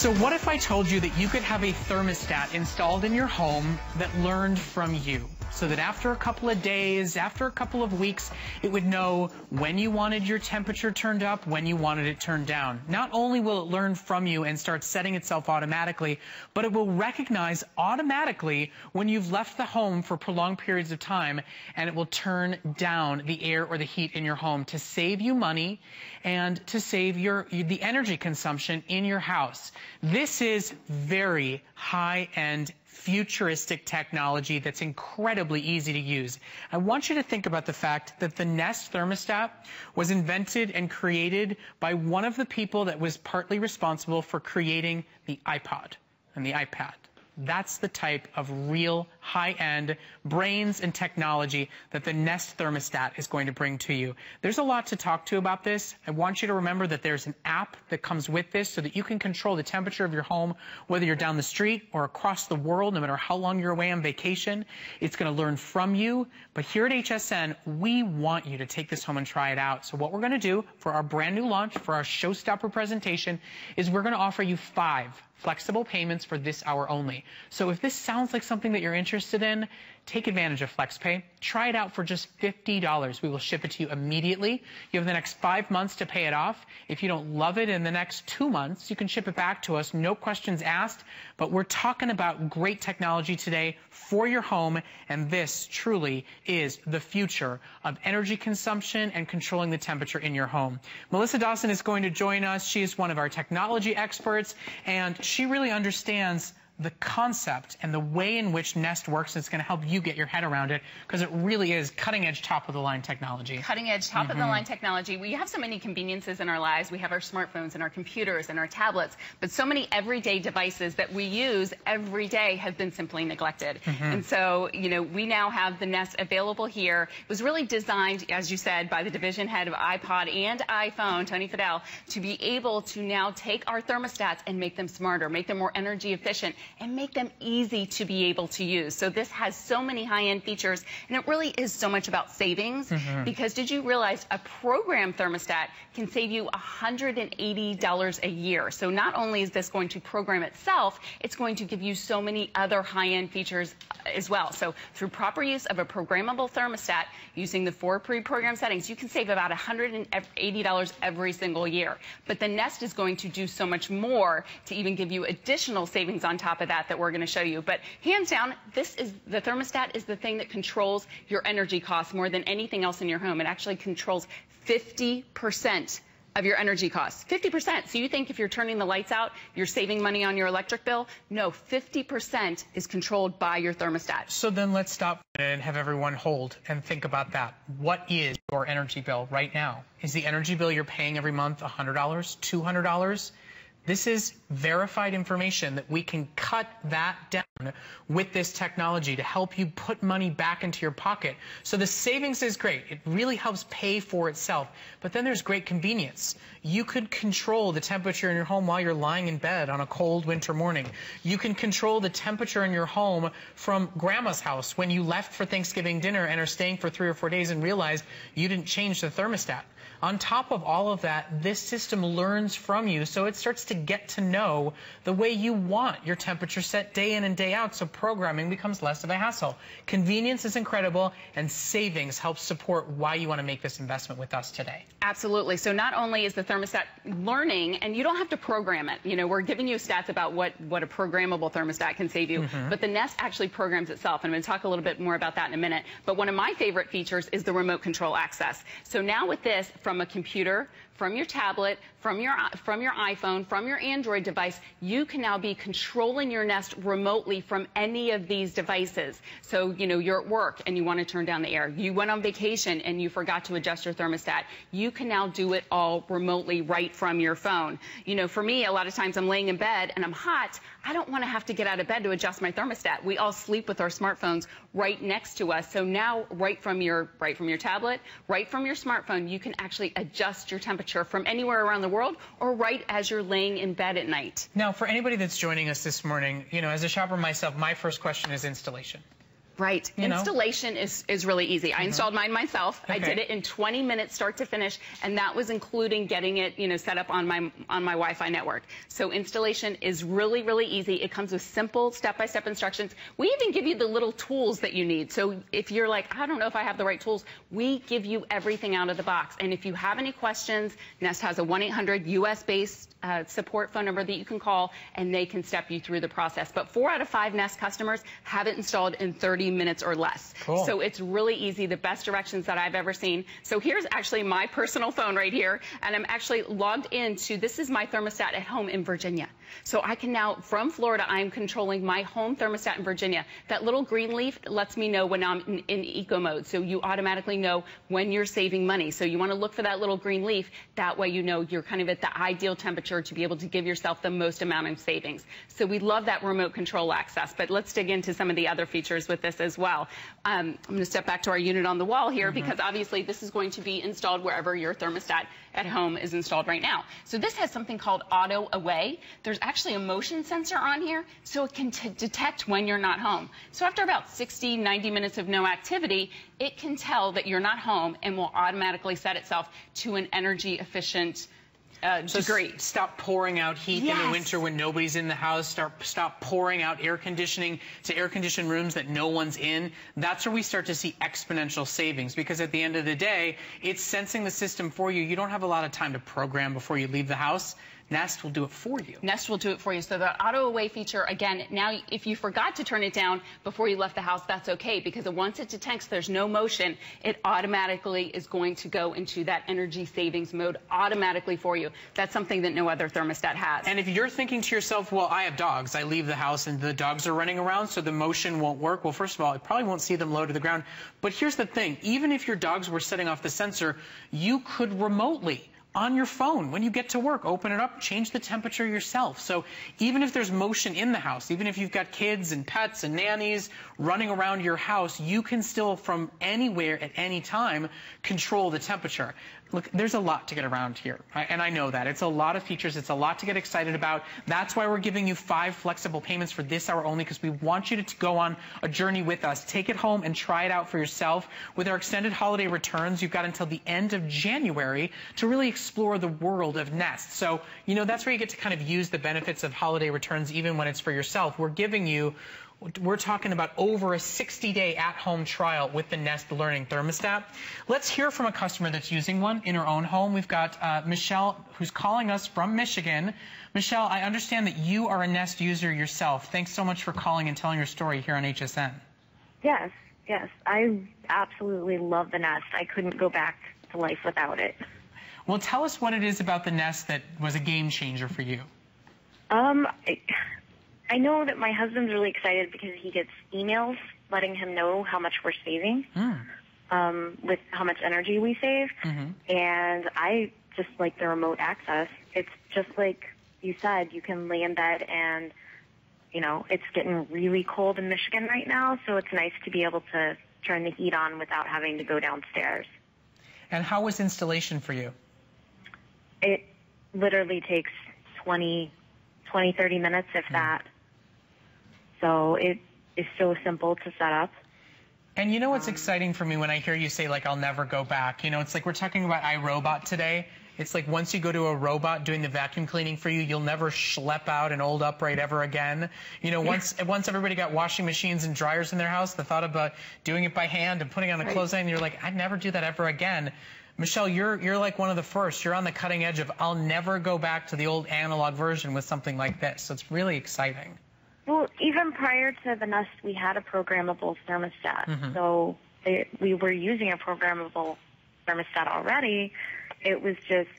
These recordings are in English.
So what if I told you that you could have a thermostat installed in your home that learned from you? So that after a couple of days, after a couple of weeks, it would know when you wanted your temperature turned up, when you wanted it turned down. Not only will it learn from you and start setting itself automatically, but it will recognize automatically when you've left the home for prolonged periods of time, and it will turn down the air or the heat in your home to save you money and to save the energy consumption in your house. This is very high-end, futuristic technology that's incredibly easy to use. I want you to think about the fact that the Nest thermostat was invented and created by one of the people that was partly responsible for creating the iPod and the iPad. That's the type of real high-end brains and technology that the Nest thermostat is going to bring to you. There's a lot to talk to about this. I want you to remember that there's an app that comes with this so that you can control the temperature of your home, whether you're down the street or across the world, no matter how long you're away on vacation. It's going to learn from you. But here at HSN, we want you to take this home and try it out. So what we're going to do for our brand new launch, for our showstopper presentation, is we're going to offer you 5 flexible payments for this hour only. So if this sounds like something that you're interested in, take advantage of FlexPay. Try it out for just $50. We will ship it to you immediately. You have the next 5 months to pay it off. If you don't love it in the next 2 months, you can ship it back to us, no questions asked. But we're talking about great technology today for your home, and this truly is the future of energy consumption and controlling the temperature in your home. Melissa Dawson is going to join us. She is one of our technology experts, and she really understands the concept and the way in which Nest works. It's going to help you get your head around it, because it really is cutting-edge, top-of-the-line technology. Cutting-edge, top-of-the-line technology. We have so many conveniences in our lives. We have our smartphones and our computers and our tablets, but so many everyday devices that we use every day have been simply neglected. And so, you know, we now have the Nest available here. It was really designed, as you said, by the division head of iPod and iPhone, Tony Fadell, to be able to now take our thermostats and make them smarter, make them more energy efficient, and make them easy to be able to use. So this has so many high-end features, and it really is so much about savings, because did you realize a program thermostat can save you $180 a year? So not only is this going to program itself, it's going to give you so many other high-end features as well. So through proper use of a programmable thermostat, using the 4 pre-programmed settings, you can save about $180 every single year. But the Nest is going to do so much more to even give you additional savings on top of that we're going to show you. But hands down, the thermostat is the thing that controls your energy costs more than anything else in your home. It actually controls 50% of your energy costs. 50%. So you think if you're turning the lights out, you're saving money on your electric bill? No, 50% is controlled by your thermostat. So then let's stop and have everyone hold and think about that. What is your energy bill right now? Is the energy bill you're paying every month $100, $200? This is verified information that we can cut that down with this technology to help you put money back into your pocket. So the savings is great. It really helps pay for itself. But then there's great convenience. You could control the temperature in your home while you're lying in bed on a cold winter morning. You can control the temperature in your home from grandma's house when you left for Thanksgiving dinner and are staying for 3 or 4 days and realized you didn't change the thermostat. On top of all of that, this system learns from you, so it starts to get to know the way you want your temperature set day in and day out, so programming becomes less of a hassle. Convenience is incredible, and savings helps support why you want to make this investment with us today. Absolutely. So not only is the thermostat learning, and you don't have to program it. You know, we're giving you stats about what a programmable thermostat can save you, but the Nest actually programs itself, and I'm going to talk a little bit more about that in a minute. But one of my favorite features is the remote control access. So now with this, from a computer, from your tablet, from your iPhone, from your Android device, you can now be controlling your Nest remotely from any of these devices. So, you know, you're at work and you want to turn down the air. You went on vacation and you forgot to adjust your thermostat. You can now do it all remotely right from your phone. You know, for me, a lot of times I'm laying in bed and I'm hot. I don't want to have to get out of bed to adjust my thermostat. We all sleep with our smartphones right next to us. So now, right from your tablet, right from your smartphone, you can actually adjust your temperature from anywhere around the world or right as you're laying in bed at night. Now, for anybody that's joining us this morning, you know, as a shopper myself, my first question is installation. Right. Installation is really easy. I installed mine myself. I did it in 20 minutes, start to finish, and that was including getting it, set up on my Wi-Fi network. So installation is really, really easy. It comes with simple step-by-step instructions. We even give you the little tools that you need. So if you're like, I don't know if I have the right tools, we give you everything out of the box. And if you have any questions, Nest has a 1-800 US-based support phone number that you can call, and they can step you through the process. But 4 out of 5 Nest customers have it installed in 30 minutes or less. Cool. So it's really easy, the best directions that I've ever seen. So here's actually my personal phone right here, and I'm actually logged into, this is my thermostat at home in Virginia. So I can now, from Florida, I'm controlling my home thermostat in Virginia. That little green leaf lets me know when I'm in eco mode, so you automatically know when you're saving money. So you want to look for that little green leaf. That way you know you're kind of at the ideal temperature to be able to give yourself the most amount of savings. So we love that remote control access, but let's dig into some of the other features with this as well. I'm going to step back to our unit on the wall here because obviously this is going to be installed wherever your thermostat at home is installed right now. So this has something called auto away. There's actually a motion sensor on here, so it can detect when you're not home. So after about 60, 90 minutes of no activity, it can tell that you're not home and will automatically set itself to an energy efficient degree. Stop pouring out heat in the winter when nobody's in the house. Stop pouring out air conditioning to air-conditioned rooms that no one's in. That's where we start to see exponential savings, because at the end of the day, it's sensing the system for you. You don't have a lot of time to program before you leave the house. Nest will do it for you. Nest will do it for you. So the auto away feature, again, now if you forgot to turn it down before you left the house, that's okay, because once it detects there's no motion, it automatically is going to go into that energy savings mode automatically for you. That's something that no other thermostat has. And if you're thinking to yourself, well, I have dogs. I leave the house and the dogs are running around, so the motion won't work. Well, first of all, it probably won't see them low to the ground. But here's the thing. Even if your dogs were setting off the sensor, you could remotely, on your phone, when you get to work, open it up, change the temperature yourself. So even if there's motion in the house, even if you've got kids and pets and nannies running around your house, you can still, from anywhere at any time, control the temperature. Look, there's a lot to get around here, and I know that. It's a lot of features. It's a lot to get excited about. That's why we're giving you 5 flexible payments for this hour only, because we want you to go on a journey with us. Take it home and try it out for yourself. With our extended holiday returns, you've got until the end of January to really explore the world of Nest. So, that's where you get to kind of use the benefits of holiday returns, even when it's for yourself. We're talking about over a 60-day at-home trial with the Nest Learning Thermostat. Let's hear from a customer that's using one in her own home. We've got Michelle, who's calling us from Michigan. Michelle, I understand that you are a Nest user yourself. Thanks so much for calling and telling your story here on HSN. Yes. I absolutely love the Nest. I couldn't go back to life without it. Well, tell us what it is about the Nest that was a game changer for you. I know that my husband's really excited because he gets emails letting him know how much we're saving, with how much energy we save. And I just like the remote access. It's just like you said, you can lay in bed and, it's getting really cold in Michigan right now, so it's nice to be able to turn the heat on without having to go downstairs. And how was installation for you? It literally takes 20, 30 minutes, if that. So it is so simple to set up. And you know what's exciting for me when I hear you say, like, I'll never go back? It's like we're talking about iRobot today. It's like once you go to a robot doing the vacuum cleaning for you, you'll never schlep out an old upright ever again. Once everybody got washing machines and dryers in their house, the thought about doing it by hand and putting on a clothesline, you're like, I'd never do that ever again. Michelle, you're like one of the first. You're on the cutting edge of, I'll never go back to the old analog version with something like this. So it's really exciting. Well, even prior to the Nest, we had a programmable thermostat. So we were using a programmable thermostat already. It was just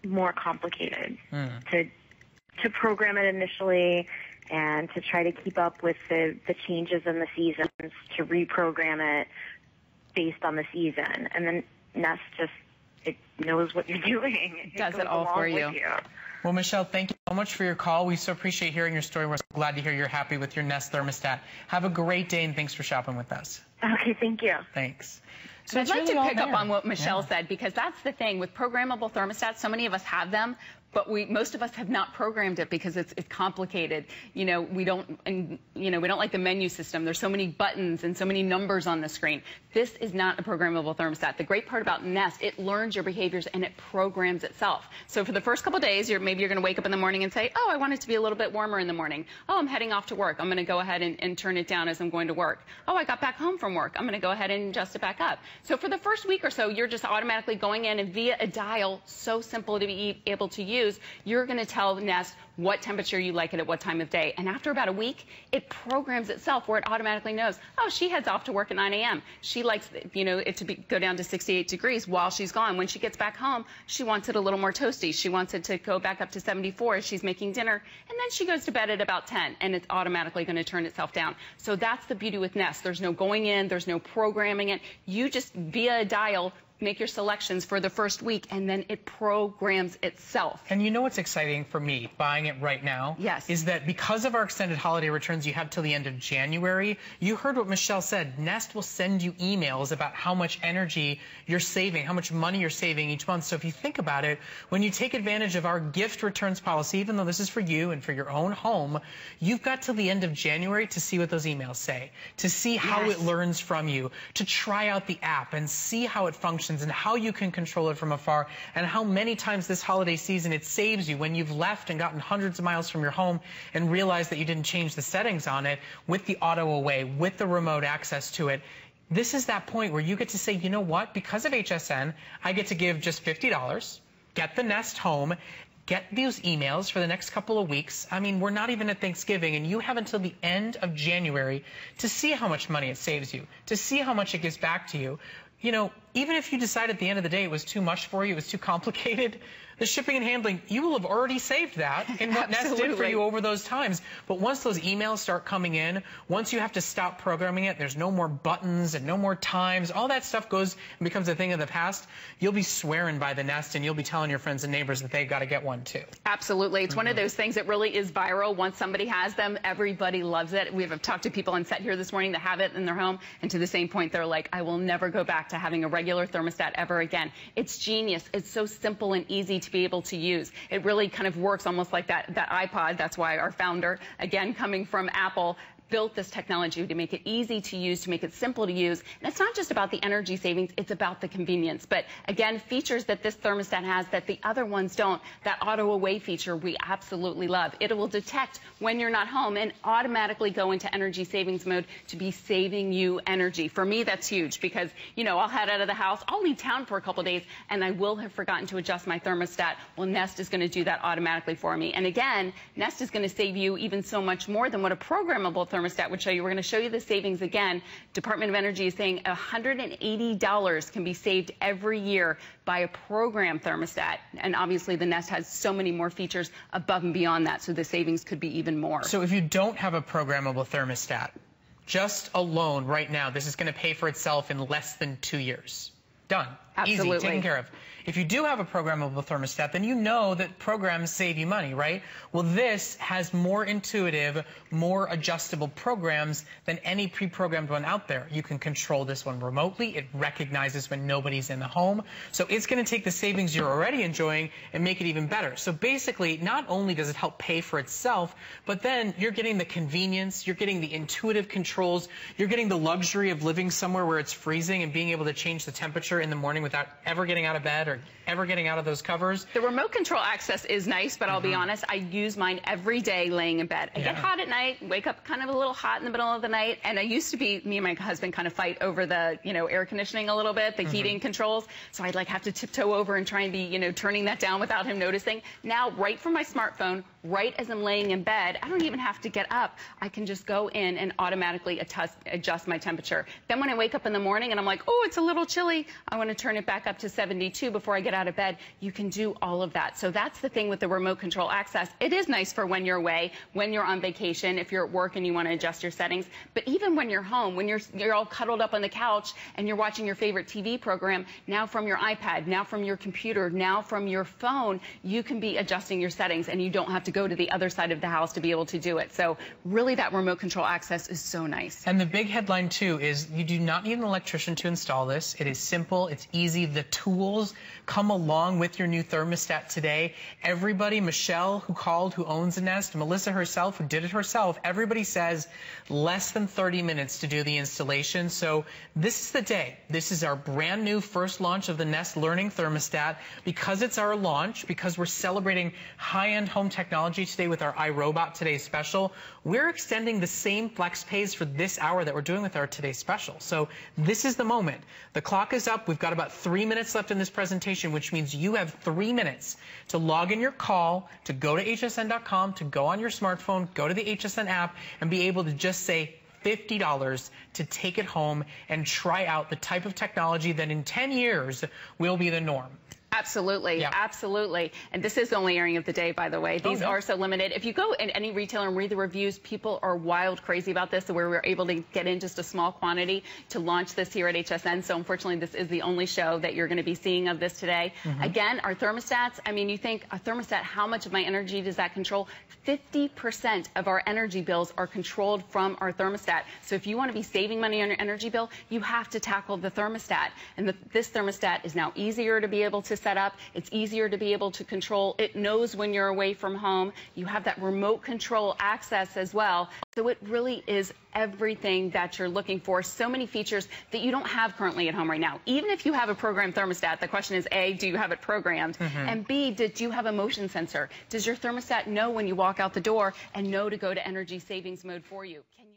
more complicated to program it initially and to try to keep up with the changes in the seasons, to reprogram it based on the season. And then Nest it knows what you're doing. It does it all for you. Well, Michelle, thank you so much for your call. We so appreciate hearing your story. We're so glad to hear you're happy with your Nest thermostat. Have a great day, and thanks for shopping with us. Okay, thank you. Thanks. So I'd like to pick up on what Michelle said, because that's the thing with programmable thermostats. So many of us have them, but most of us have not programmed it because it's complicated. We don't like the menu system. There's so many buttons and so many numbers on the screen. This is not a programmable thermostat. The great part about Nest, it learns your behaviors and it programs itself. So for the first couple days, maybe you're going to wake up in the morning and say, oh, I want it to be a little bit warmer in the morning. Oh, I'm heading off to work. I'm going to go ahead and turn it down as I'm going to work. Oh, I got back home from work. I'm going to go ahead and adjust it back up. So for the first week or so, you're just automatically going in and via a dial, so simple to be able to use, you're going to tell Nest what temperature you like it at what time of day. And after about a week, it programs itself where it automatically knows, oh, she heads off to work at 9 a.m. She likes, it to go down to 68 degrees while she's gone. When she gets back home, she wants it a little more toasty. She wants it to go back up to 74 as she's making dinner. And then she goes to bed at about 10, and it's automatically going to turn itself down. So that's the beauty with Nest. There's no going in. There's no programming it. You just, via a dial, make your selections for the first week, and then it programs itself. And you know what's exciting for me, buying it right now? Yes. Is that because of our extended holiday returns you have till the end of January, you heard what Michelle said. Nest will send you emails about how much energy you're saving, how much money you're saving each month. So if you think about it, when you take advantage of our gift returns policy, even though this is for you and for your own home, you've got till the end of January to see what those emails say, to see how it learns from you, to try out the app and see how it functions and how you can control it from afar, and how many times this holiday season it saves you when you've left and gotten hundreds of miles from your home and realized that you didn't change the settings on it with the auto away, with the remote access to it. This is that point where you get to say, you know what, because of HSN, I get to give just $50, get the Nest home, get those emails for the next couple of weeks. I mean, we're not even at Thanksgiving, and you have until the end of January to see how much money it saves you, to see how much it gives back to you. Even if you decide at the end of the day it was too much for you, it was too complicated, the shipping and handling, you will have already saved that in what Nest did for you over those times. But once those emails start coming in, once you have to stop programming it, there's no more buttons and no more times, all that stuff goes and becomes a thing of the past. You'll be swearing by the Nest, and you'll be telling your friends and neighbors that they've got to get one too. Absolutely. It's one of those things that really is viral. Once somebody has them, everybody loves it. We have talked to people on set here this morning that have it in their home, and to the same point, they're like, I will never go back to having a regular thermostat ever again. It's genius. It's so simple and easy to be able to use. It really kind of works almost like that iPod. That's why our founder, again, coming from Apple, built this technology to make it easy to use, to make it simple to use. And it's not just about the energy savings, it's about the convenience. But again, features that this thermostat has that the other ones don't. That auto away feature we absolutely love. It will detect when you're not home and automatically go into energy savings mode to be saving you energy. For me, that's huge because, I'll head out of the house, I'll leave town for a couple days, and I will have forgotten to adjust my thermostat. Well, Nest is going to do that automatically for me. And again, Nest is going to save you even so much more than what a programmable thermostat would show you. We're going to show you the savings again. Department of Energy is saying $180 can be saved every year by a program thermostat. And obviously the Nest has so many more features above and beyond that, so the savings could be even more. So if you don't have a programmable thermostat, just alone right now, this is going to pay for itself in less than 2 years. Done. Absolutely. Easy, taken care of. If you do have a programmable thermostat, then you know that programs save you money, right? Well, this has more intuitive, more adjustable programs than any pre-programmed one out there. You can control this one remotely. It recognizes when nobody's in the home. So it's going to take the savings you're already enjoying and make it even better. So basically, not only does it help pay for itself, but then you're getting the convenience, you're getting the intuitive controls, you're getting the luxury of living somewhere where it's freezing and being able to change the temperature in the morning without ever getting out of bed or ever getting out of those covers. The remote control access is nice, but I'll be honest, I use mine every day laying in bed. I get hot at night, wake up kind of a little hot in the middle of the night, and I used to be, me and my husband kind of fight over the, air conditioning a little bit, the heating controls, so I'd have to tiptoe over and try and be, turning that down without him noticing. Now, right from my smartphone, right as I'm laying in bed, I don't even have to get up. I can just go in and automatically adjust my temperature. Then when I wake up in the morning and I'm like, oh, it's a little chilly, I want to turn it back up to 72 before I get out of bed. You can do all of that. So that's the thing with the remote control access. It is nice for when you're away, when you're on vacation, if you're at work and you want to adjust your settings. But even when you're home, when you're all cuddled up on the couch and you're watching your favorite TV program, now from your iPad, now from your computer, now from your phone, you can be adjusting your settings and you don't have to go to the other side of the house to be able to do it. So really that remote control access is so nice. And the big headline too is you do not need an electrician to install this. It is simple, it's easy. The tools come along with your new thermostat today. Everybody, Michelle, who called, who owns a Nest, Melissa herself, who did it herself, everybody says less than 30 minutes to do the installation. So this is the day. This is our brand new first launch of the Nest Learning Thermostat. Because it's our launch, because we're celebrating high-end home technology today with our iRobot Today Special, we're extending the same flex pays for this hour that we're doing with our Today Special. So this is the moment. The clock is up. We've got about 3 minutes left in this presentation, which means you have 3 minutes to log in your call, to go to hsn.com, to go on your smartphone, go to the HSN app, and be able to just say $50 to take it home and try out the type of technology that in 10 years will be the norm. Absolutely, yeah. Absolutely. And this is the only airing of the day, by the way. These are so limited. If you go in any retailer and read the reviews, people are wild crazy about this, where we're able to get in just a small quantity to launch this here at HSN. So unfortunately, this is the only show that you're going to be seeing of this today. Again, our thermostats, I mean, you think a thermostat, how much of my energy does that control? 50% of our energy bills are controlled from our thermostat. So if you want to be saving money on your energy bill, you have to tackle the thermostat. And this thermostat is now easier to be able to set up. It's easier to be able to control. It knows when you're away from home. You have that remote control access as well. So it really is everything that you're looking for. So many features that you don't have currently at home right now. Even if you have a programmed thermostat, the question is, A, do you have it programmed? And B, did you have a motion sensor? Does your thermostat know when you walk out the door and know to go to energy savings mode for you? Can you